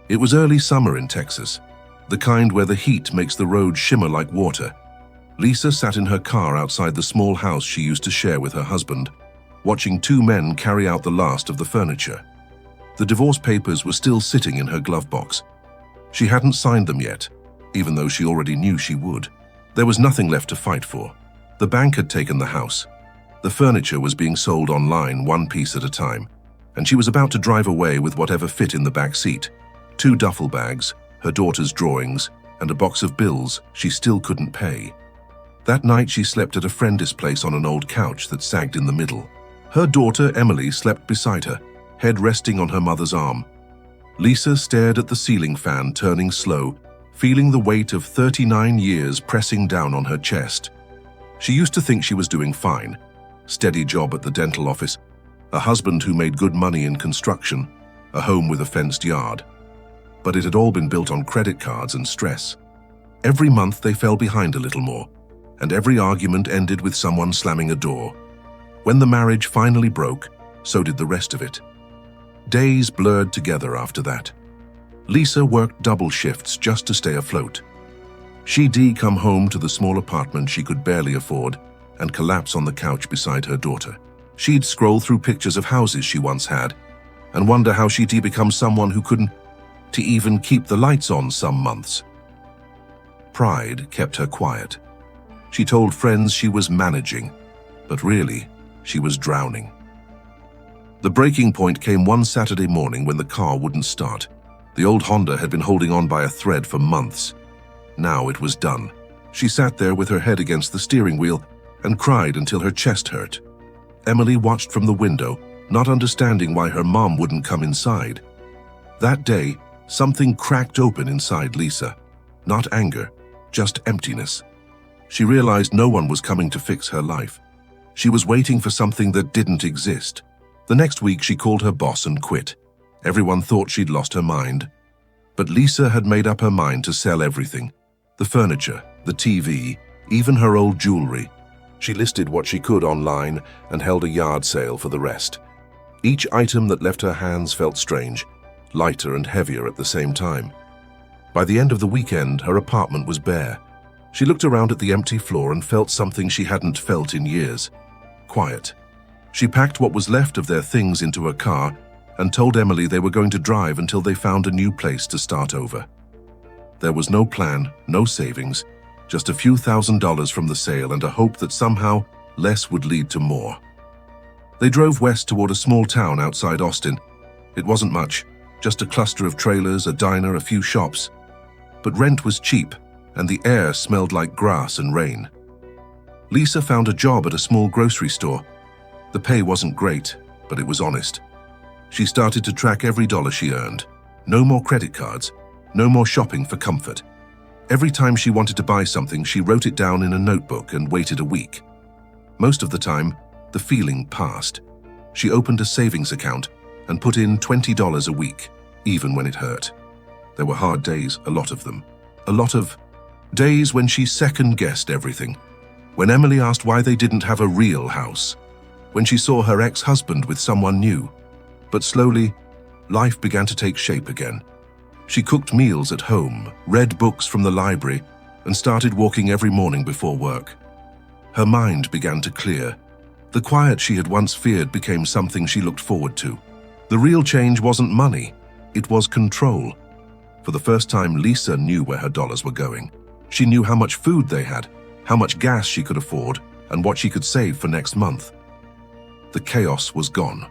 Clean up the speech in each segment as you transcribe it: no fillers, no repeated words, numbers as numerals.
It was early summer in Texas, the kind where the heat makes the road shimmer like water. Lisa sat in her car outside the small house she used to share with her husband, watching two men carry out the last of the furniture. The divorce papers were still sitting in her glove box. She hadn't signed them yet, even though she already knew she would. There was nothing left to fight for. The bank had taken the house. The furniture was being sold online, one piece at a time, and she was about to drive away with whatever fit in the back seat. 2 duffel bags, her daughter's drawings, and a box of bills she still couldn't pay. That night she slept at a friend's place on an old couch that sagged in the middle. Her daughter, Emily, slept beside her, head resting on her mother's arm. Lisa stared at the ceiling fan turning slow, feeling the weight of 39 years pressing down on her chest. She used to think she was doing fine. Steady job at the dental office, a husband who made good money in construction, a home with a fenced yard. But it had all been built on credit cards and stress. Every month they fell behind a little more, and every argument ended with someone slamming a door. When the marriage finally broke, so did the rest of it. Days blurred together after that. Lisa worked double shifts just to stay afloat. She'd come home to the small apartment she could barely afford and collapse on the couch beside her daughter. She'd scroll through pictures of houses she once had and wonder how she'd become someone who couldn't to even keep the lights on some months. Pride kept her quiet. She told friends she was managing, but really, she was drowning. The breaking point came one Saturday morning when the car wouldn't start. The old Honda had been holding on by a thread for months. Now it was done. She sat there with her head against the steering wheel and cried until her chest hurt. Emily watched from the window, not understanding why her mom wouldn't come inside. That day, something cracked open inside Lisa. Not anger, just emptiness. She realized no one was coming to fix her life. She was waiting for something that didn't exist. The next week she called her boss and quit. Everyone thought she'd lost her mind. But Lisa had made up her mind to sell everything. The furniture, the TV, even her old jewelry. She listed what she could online and held a yard sale for the rest. Each item that left her hands felt strange, lighter and heavier at the same time. By the end of the weekend, her apartment was bare. She looked around at the empty floor and felt something she hadn't felt in years. Quiet. She packed what was left of their things into a car and told Emily they were going to drive until they found a new place to start over. There was no plan, no savings, just a few $1,000s from the sale and a hope that somehow less would lead to more. They drove west toward a small town outside Austin. It wasn't much, just a cluster of trailers, a diner, a few shops. But rent was cheap, and the air smelled like grass and rain. Lisa found a job at a small grocery store. The pay wasn't great, but it was honest. She started to track every dollar she earned. No more credit cards, no more shopping for comfort. Every time she wanted to buy something, she wrote it down in a notebook and waited a week. Most of the time, the feeling passed. She opened a savings account and put in $20 a week, even when it hurt. There were hard days, a lot of them. A lot of days when she second-guessed everything. When Emily asked why they didn't have a real house. When she saw her ex-husband with someone new. But slowly, life began to take shape again. She cooked meals at home, read books from the library, and started walking every morning before work. Her mind began to clear. The quiet she had once feared became something she looked forward to. The real change wasn't money, it was control. For the first time, Lisa knew where her dollars were going. She knew how much food they had, how much gas she could afford, and what she could save for next month. The chaos was gone.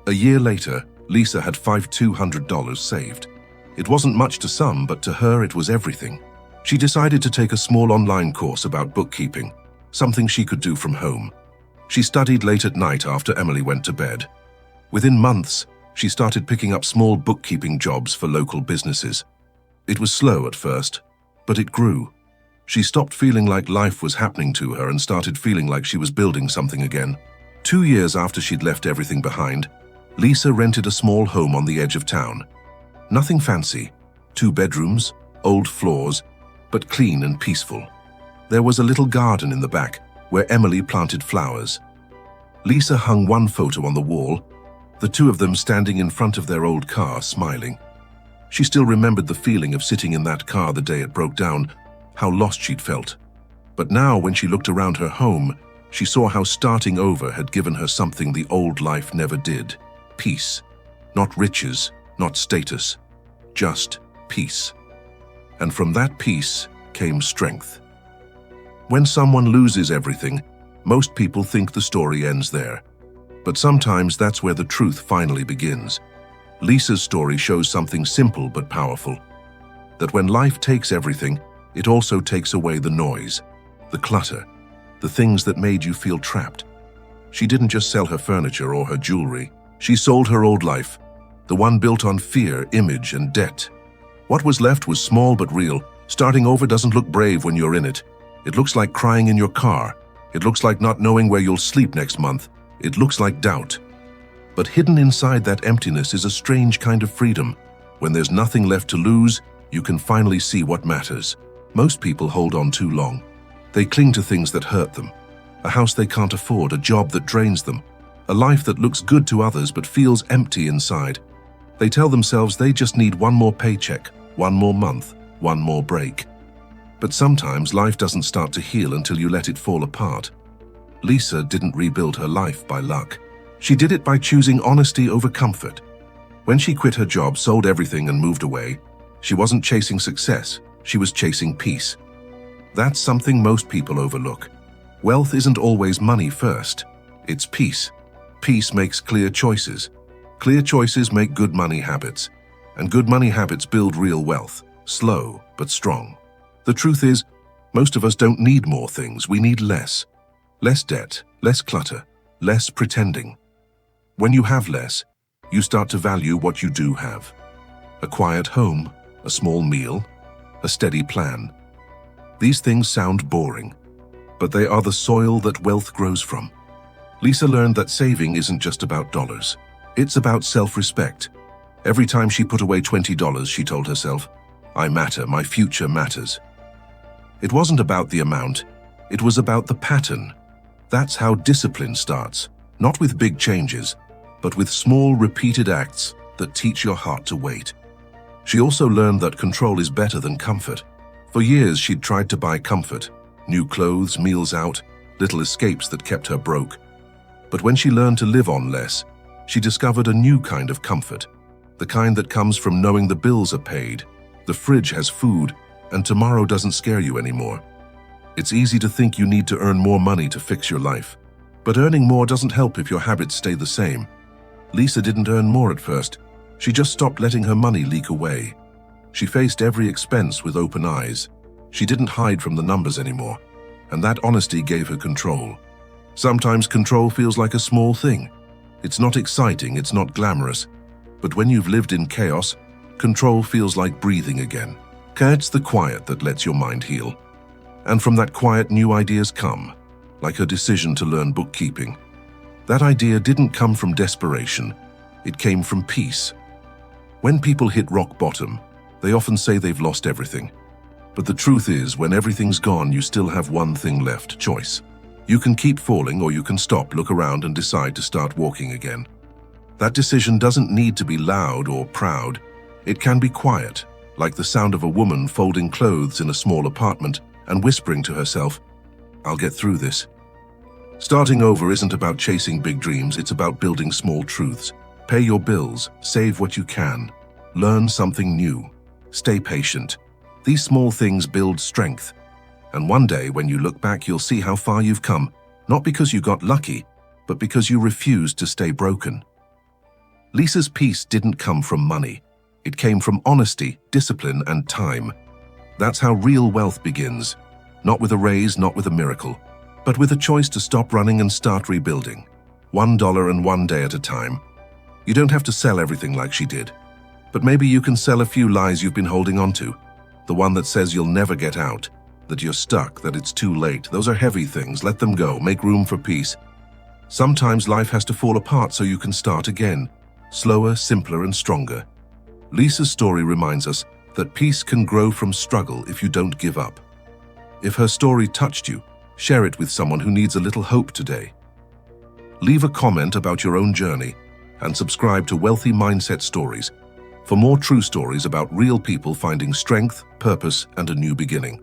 A year later, Lisa had $200 saved. It wasn't much to some, but to her it was everything. She decided to take a small online course about bookkeeping, something she could do from home. She studied late at night after Emily went to bed. Within months, she started picking up small bookkeeping jobs for local businesses. It was slow at first, but it grew. She stopped feeling like life was happening to her and started feeling like she was building something again. 2 years after she'd left everything behind, Lisa rented a small home on the edge of town. Nothing fancy, 2 bedrooms, old floors, but clean and peaceful. There was a little garden in the back where Emily planted flowers. Lisa hung one photo on the wall, the 2 of them standing in front of their old car, smiling. She still remembered the feeling of sitting in that car the day it broke down, how lost she'd felt. But now, when she looked around her home, she saw how starting over had given her something the old life never did. Peace. Not riches, not status. Just peace. And from that peace came strength. When someone loses everything, most people think the story ends there. But sometimes that's where the truth finally begins. Lisa's story shows something simple but powerful. That when life takes everything, it also takes away the noise, the clutter, the things that made you feel trapped. She didn't just sell her furniture or her jewelry. She sold her old life, the one built on fear, image, and debt. What was left was small but real. Starting over doesn't look brave when you're in it. It looks like crying in your car. It looks like not knowing where you'll sleep next month. It looks like doubt. But hidden inside that emptiness is a strange kind of freedom. When there's nothing left to lose, you can finally see what matters. Most people hold on too long. They cling to things that hurt them. A house they can't afford, a job that drains them, a life that looks good to others but feels empty inside. They tell themselves they just need one more paycheck, one more month, one more break. But sometimes life doesn't start to heal until you let it fall apart. Lisa didn't rebuild her life by luck. She did it by choosing honesty over comfort. When she quit her job, sold everything, and moved away, she wasn't chasing success, she was chasing peace. That's something most people overlook. Wealth isn't always money first. It's peace. Peace makes clear choices. Clear choices make good money habits. And good money habits build real wealth, slow but strong. The truth is, most of us don't need more things, we need less. Less debt, less clutter, less pretending. When you have less, you start to value what you do have. A quiet home, a small meal, a steady plan. These things sound boring, but they are the soil that wealth grows from. Lisa learned that saving isn't just about dollars. It's about self-respect. Every time she put away $20, she told herself, "I matter, my future matters." It wasn't about the amount, it was about the pattern. That's how discipline starts, not with big changes, but with small, repeated acts that teach your heart to wait. She also learned that control is better than comfort. For years, she'd tried to buy comfort, new clothes, meals out, little escapes that kept her broke. But when she learned to live on less, she discovered a new kind of comfort, the kind that comes from knowing the bills are paid, the fridge has food, and tomorrow doesn't scare you anymore. It's easy to think you need to earn more money to fix your life, but earning more doesn't help if your habits stay the same. Lisa didn't earn more at first. She just stopped letting her money leak away. She faced every expense with open eyes. She didn't hide from the numbers anymore, and that honesty gave her control. Sometimes control feels like a small thing. It's not exciting, it's not glamorous, but when you've lived in chaos, control feels like breathing again. It's the quiet that lets your mind heal. And from that quiet, new ideas come, like her decision to learn bookkeeping. That idea didn't come from desperation, it came from peace. When people hit rock bottom, they often say they've lost everything. But the truth is, when everything's gone, you still have one thing left: choice. You can keep falling, or you can stop, look around, and decide to start walking again. That decision doesn't need to be loud or proud. It can be quiet, like the sound of a woman folding clothes in a small apartment and whispering to herself, "I'll get through this." Starting over isn't about chasing big dreams, it's about building small truths. Pay your bills, save what you can, learn something new, stay patient. These small things build strength. And one day, when you look back, you'll see how far you've come, not because you got lucky, but because you refused to stay broken. Lisa's peace didn't come from money. It came from honesty, discipline, and time. That's how real wealth begins. Not with a raise, not with a miracle, but with a choice to stop running and start rebuilding. $1 and one day at a time. You don't have to sell everything like she did, but maybe you can sell a few lies you've been holding on to. The one that says you'll never get out, that you're stuck, that it's too late. Those are heavy things. Let them go. Make room for peace. Sometimes life has to fall apart so you can start again. Slower, simpler, and stronger. Lisa's story reminds us that peace can grow from struggle if you don't give up. If her story touched you, share it with someone who needs a little hope today. Leave a comment about your own journey and subscribe to Wealthy Mindset Stories. for more true stories about real people finding strength, purpose, and a new beginning.